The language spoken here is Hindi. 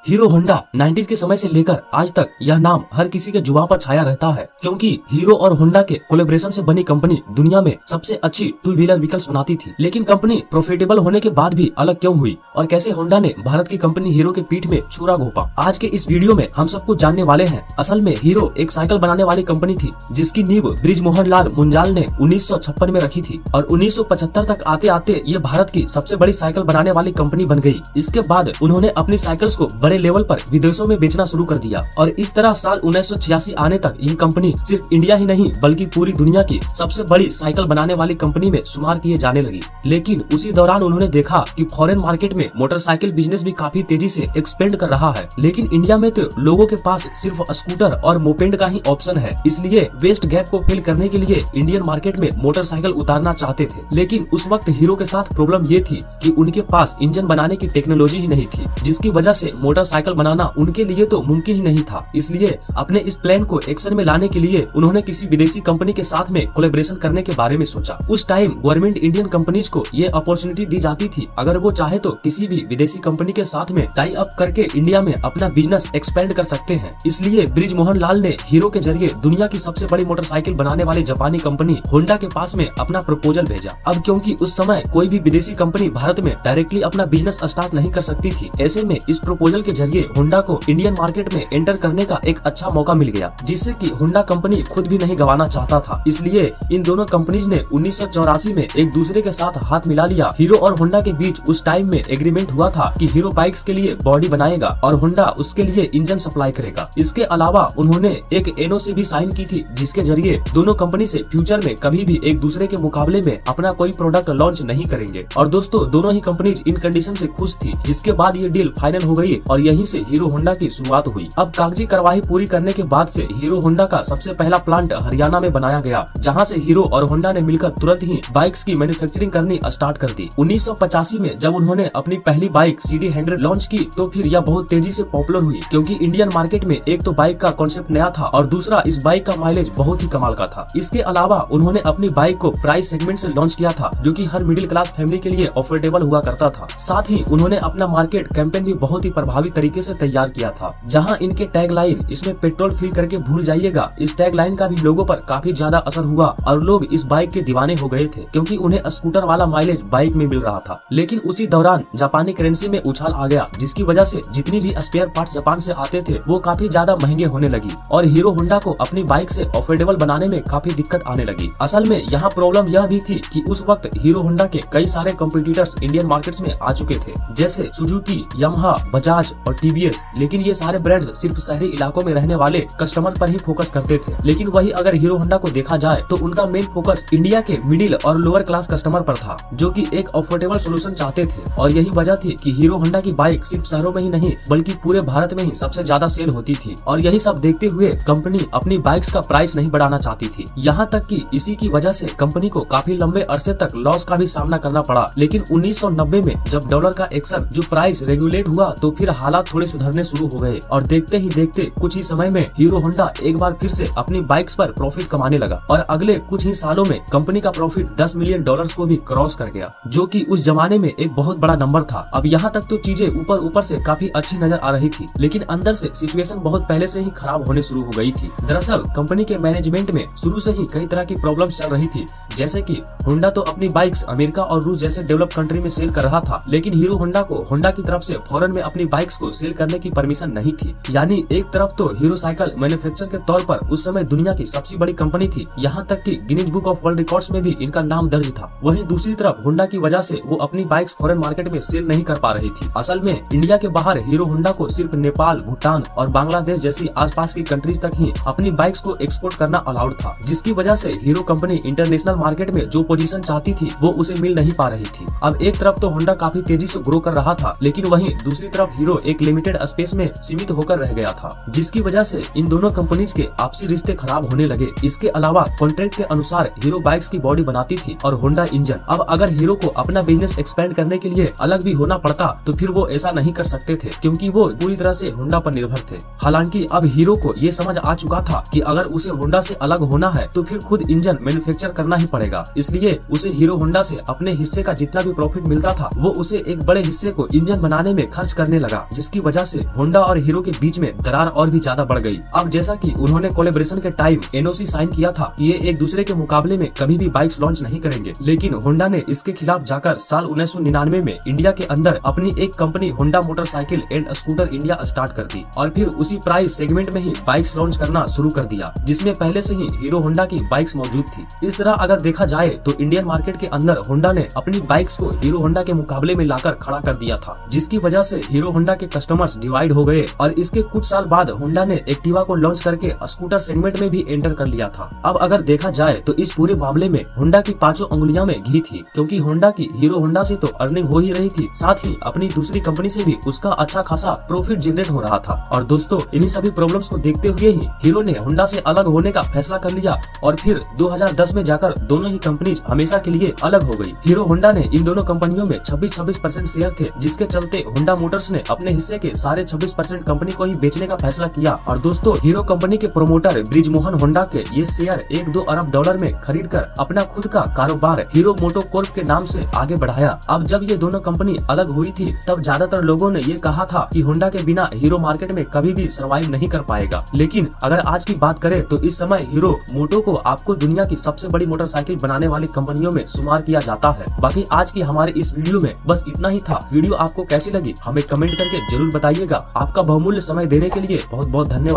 हीरो होंडा 90s के समय से लेकर आज तक यह नाम हर किसी के जुबान पर छाया रहता है, क्योंकि हीरो और होंडा के कोलैबोरेशन से बनी कंपनी दुनिया में सबसे अच्छी टू व्हीलर व्हीकल्स बनाती थी। लेकिन कंपनी प्रॉफिटेबल होने के बाद भी अलग क्यों हुई और कैसे होंडा ने भारत की कंपनी हीरो के पीठ में छुरा घोंपा, आज के इस वीडियो में हम सब कुछ जानने वाले हैं। असल में हीरो एक साइकिल बनाने वाली कंपनी थी, जिसकी नींव ब्रिजमोहन लाल मुंजाल ने 1956 में रखी थी और 1975 तक आते आते ये भारत की सबसे बड़ी साइकिल बनाने वाली कंपनी बन गई। इसके बाद उन्होंने अपनी साइकिल्स को बड़े लेवल पर विदेशों में बेचना शुरू कर दिया और इस तरह साल 1986 आने तक यह कंपनी सिर्फ इंडिया ही नहीं बल्कि पूरी दुनिया की सबसे बड़ी साइकिल बनाने वाली कंपनी में शुमार किए जाने लगी। लेकिन उसी दौरान उन्होंने देखा कि फॉरेन मार्केट में मोटरसाइकिल बिजनेस भी काफी तेजी से एक्सपेंड कर रहा है, लेकिन इंडिया में तो लोगों के पास सिर्फ स्कूटर और मोपेड का ही ऑप्शन है। इसलिए वेस्ट गैप को फिल करने के लिए इंडियन मार्केट में मोटरसाइकिल उतारना चाहते थे। लेकिन उस वक्त हीरो के साथ प्रॉब्लम ये थी कि उनके पास इंजन बनाने की टेक्नोलॉजी ही नहीं थी, जिसकी वजह से मोटरसाइकिल बनाना उनके लिए तो मुमकिन ही नहीं था। इसलिए अपने इस प्लान को एक्शन में लाने के लिए उन्होंने किसी विदेशी कंपनी के साथ में कोलैबोरेशन करने के बारे में सोचा। उस टाइम गवर्नमेंट इंडियन कंपनीज को ये अपॉर्चुनिटी दी जाती थी, अगर वो चाहे तो किसी भी विदेशी कंपनी के साथ में टाई अप करके इंडिया में अपना बिजनेस एक्सपेंड कर सकते हैं। इसलिए ब्रिजमोहन लाल ने हीरो के जरिए दुनिया की सबसे बड़ी मोटरसाइकिल बनाने वाली जापानी कंपनी होंडा के पास में अपना प्रपोजल भेजा। अब क्योंकि उस समय कोई भी विदेशी कंपनी भारत में डायरेक्टली अपना बिजनेस स्टार्ट नहीं कर सकती थी, ऐसे में इस प्रपोजल के जरिए होंडा को इंडियन मार्केट में एंटर करने का एक अच्छा मौका मिल गया, जिससे कि होंडा कंपनी खुद भी नहीं गंवाना चाहता था। इसलिए इन दोनों कंपनीज ने 1984 में एक दूसरे के साथ हाथ मिला लिया। हीरो और होंडा के बीच उस टाइम में एग्रीमेंट हुआ था कि हीरो बाइक्स के लिए बॉडी बनाएगा और होंडा उसके लिए इंजन सप्लाई करेगा। इसके अलावा उन्होंने एक एनओसी भी साइन की थी, जिसके जरिए दोनों कंपनी से फ्यूचर में कभी भी एक दूसरे के मुकाबले में अपना कोई प्रोडक्ट लॉन्च नहीं करेंगे। और दोस्तों, दोनों ही कंपनीज इन कंडीशन से खुश थी, जिसके बाद ये डील फाइनल हो गई और यहीं से हीरो होंडा की शुरुआत हुई। अब कागजी कार्यवाही पूरी करने के बाद से हीरो होंडा का सबसे पहला प्लांट हरियाणा में बनाया गया, जहां से हीरो और होंडा ने मिलकर तुरंत ही बाइक्स की मैन्युफैक्चरिंग करनी स्टार्ट कर दी। 1985 में जब उन्होंने अपनी पहली बाइक CD 100 लॉन्च की, तो फिर यह बहुत तेजी से पॉपुलर हुई, क्योंकि इंडियन मार्केट में एक तो बाइक का कॉन्सेप्ट नया था और दूसरा इस बाइक का माइलेज बहुत ही कमाल का था। इसके अलावा उन्होंने अपनी बाइक को प्राइस सेगमेंट से लॉन्च किया था, जो कि हर मिडिल क्लास फैमिली के लिए अफोर्डेबल हुआ करता था। साथ ही उन्होंने अपना मार्केट कैंपेन भी बहुत ही प्रभावी तरीके से तैयार किया था, जहां इनके टैग लाइन इसमें पेट्रोल फिल करके भूल जाइएगा, इस टैग लाइन का भी लोगों पर काफी ज्यादा असर हुआ और लोग इस बाइक के दीवाने हो गए थे, क्योंकि उन्हें स्कूटर वाला माइलेज बाइक में मिल रहा था। लेकिन उसी दौरान जापानी करेंसी में उछाल आ गया, जिसकी वजह से जितनी भी स्पेयर पार्ट्स जापान से आते थे वो काफी ज्यादा महंगे होने लगी और हीरो होंडा को अपनी बाइक से अफोर्डेबल बनाने में काफी दिक्कत आने लगी। असल में यहाँ प्रॉब्लम यह भी थी कि उस वक्त हीरो होंडा के कई सारे कॉम्पिटिटर्स इंडियन मार्केट्स में आ चुके थे, जैसे सुजुकी, यामाहा, बजाज और TVS। लेकिन ये सारे ब्रांड्स सिर्फ शहरी इलाकों में रहने वाले कस्टमर पर ही फोकस करते थे। लेकिन वही अगर हीरो होंडा को देखा जाए तो उनका मेन फोकस इंडिया के मिडिल और लोअर क्लास कस्टमर पर था, जो कि एक अफोर्डेबल सोल्यूशन चाहते थे। और यही वजह थी कि हीरो होंडा की बाइक सिर्फ शहरों में ही नहीं बल्कि पूरे भारत में ही सबसे ज्यादा सेल होती थी। और यही सब देखते हुए कंपनी अपनी बाइक्स का प्राइस नहीं बढ़ाना चाहती थी। यहाँ तक कि इसी की वजह से कंपनी को काफी लंबे अरसे तक लॉस का भी सामना करना पड़ा। लेकिन 1990 में जब डॉलर का एक्शन जो प्राइस रेगुलेट हुआ, तो फिर हालात थोड़े सुधरने शुरू हो गए और देखते ही देखते कुछ ही समय में हीरो होंडा एक बार फिर से अपनी बाइक्स पर प्रॉफिट कमाने लगा और अगले कुछ ही सालों में कंपनी का प्रॉफिट 10 मिलियन डॉलर्स को भी क्रॉस कर गया, जो कि उस जमाने में एक बहुत बड़ा नंबर था। अब यहाँ तक तो चीजें ऊपर ऊपर से काफी अच्छी नजर आ रही थी, लेकिन अंदर से सिचुएशन बहुत पहले से ही खराब होने शुरू हो गई थी। दरअसल कंपनी के मैनेजमेंट में शुरू से ही कई तरह की प्रॉब्लम्स चल रही थी, जैसे कि होंडा तो अपनी बाइक्स अमेरिका और रूस जैसे डेवलप कंट्री में सेल कर रहा था, लेकिन हीरो होंडा को होंडा की तरफ से फॉरेन में अपनी बाइक्स को सेल करने की परमिशन नहीं थी। यानी एक तरफ तो हीरो साइकिल मैन्युफैक्चर के तौर पर उस समय दुनिया की सबसे बड़ी कंपनी थी, यहाँ तक कि Guinness book of world records में भी इनका नाम दर्ज था। वहीं दूसरी तरफ होंडा की वजह से वो अपनी बाइक्स फॉरेन मार्केट में सेल नहीं कर पा रही थी। असल में इंडिया के बाहर हीरो होंडा को सिर्फ नेपाल, भूटान और बांग्लादेश जैसी आसपास की कंट्रीज तक ही अपनी बाइक्स को एक्सपोर्ट करना अलाउड था, जिसकी वजह से हीरो कंपनी इंटरनेशनल मार्केट में जो पोजीशन चाहती थी वो उसे मिल नहीं पा रही थी। अब एक तरफ तो होंडा काफी तेजी से ग्रो कर रहा था, लेकिन वहीं दूसरी तरफ हीरो एक लिमिटेड स्पेस में सीमित होकर रह गया था, जिसकी वजह से इन दोनों कंपनीज के आपसी रिश्ते खराब होने लगे। इसके अलावा कॉन्ट्रैक्ट के अनुसार हीरो बाइक्स की बॉडी बनाती थी और होंडा इंजन। अब अगर हीरो को अपना बिजनेस एक्सपेंड करने के लिए अलग भी होना पड़ता तो फिर वो ऐसा नहीं कर सकते थे, क्योंकि वो पूरी तरह से होंडा पर निर्भर थे। हालांकि अब हीरो को ये समझ आ चुका था कि अगर उसे होंडा से अलग होना है तो फिर खुद इंजन मैन्युफैक्चर करना ही पड़ेगा। इसलिए उसे हीरो होंडा से अपने हिस्से का जितना भी प्रॉफिट मिलता था वो उसे एक बड़े हिस्से को इंजन बनाने में खर्च करने लगा, जिसकी वजह से होंडा और हीरो के बीच में दरार और भी ज्यादा बढ़ गई। अब जैसा कि उन्होंने कोलैबोरेशन के टाइम एनओसी साइन किया था कि ये एक दूसरे के मुकाबले में कभी भी बाइक्स लॉन्च नहीं करेंगे, लेकिन होंडा ने इसके खिलाफ जाकर साल 1999 में इंडिया के अंदर अपनी एक company Honda motorcycle and scooter India start कर दी और फिर उसी प्राइस सेगमेंट में ही बाइक्स लॉन्च करना शुरू कर दिया, जिसमें पहले से ही हीरो होंडा की बाइक्स मौजूद थी। इस तरह अगर देखा जाए तो इंडियन मार्केट के अंदर होंडा ने अपनी बाइक्स को हीरो होंडा के मुकाबले में लाकर खड़ा कर दिया था, जिसकी वजह से हीरो होंडा के कस्टमर्स डिवाइड हो गए और इसके कुछ साल बाद होंडा ने एक्टिवा को लॉन्च करके स्कूटर सेगमेंट में भी एंटर कर लिया था। अब अगर देखा जाए तो इस पूरे मामले में होंडा की पांचों उंगलियां में घी थी, क्योंकि होंडा की हीरो होंडा से तो अर्निंग हो ही रही थी, साथ ही अपनी दूसरी कंपनी से भी उसका अच्छा खासा प्रॉफिट जनरेट हो रहा था। और दोस्तों, इन्हीं सभी प्रॉब्लम्स को देखते हुए ही हीरो ने होंडा से अलग होने का फैसला कर लिया और फिर 2010 में जाकर दोनों ही कंपनीज हमेशा के लिए अलग हो गई। हीरो होंडा ने इन दोनों कंपनियों में 26% शेयर थे, जिसके चलते होंडा मोटर्स ने अपने हिस्से के सारे 26% कंपनी को ही बेचने का फैसला किया। और दोस्तों, हीरो कंपनी के प्रोमोटर ब्रिजमोहन होंडा के ये शेयर 1-2 अरब डॉलर में खरीद कर अपना खुद का कारोबार हीरो मोटोकॉर्प के नाम से आगे बढ़ाया। अब जब ये दोनों कंपनी अलग हुई थी तब ज्यादातर लोगों ने ये कहा था कि होंडा के बिना हीरो मार्केट में कभी भी सर्वाइव नहीं कर पाएगा, लेकिन अगर आज की बात करें तो इस समय हीरो मोटो को आपको दुनिया की सबसे बड़ी मोटरसाइकिल बनाने वाली कंपनियों में शुमार किया जाता है। बाकी आज की हमारे इस वीडियो में बस इतना ही था। वीडियो आपको कैसी लगी हमें कमेंट करके जरूर बताइएगा। आपका बहुमूल्य समय देने के लिए बहुत बहुत धन्यवाद।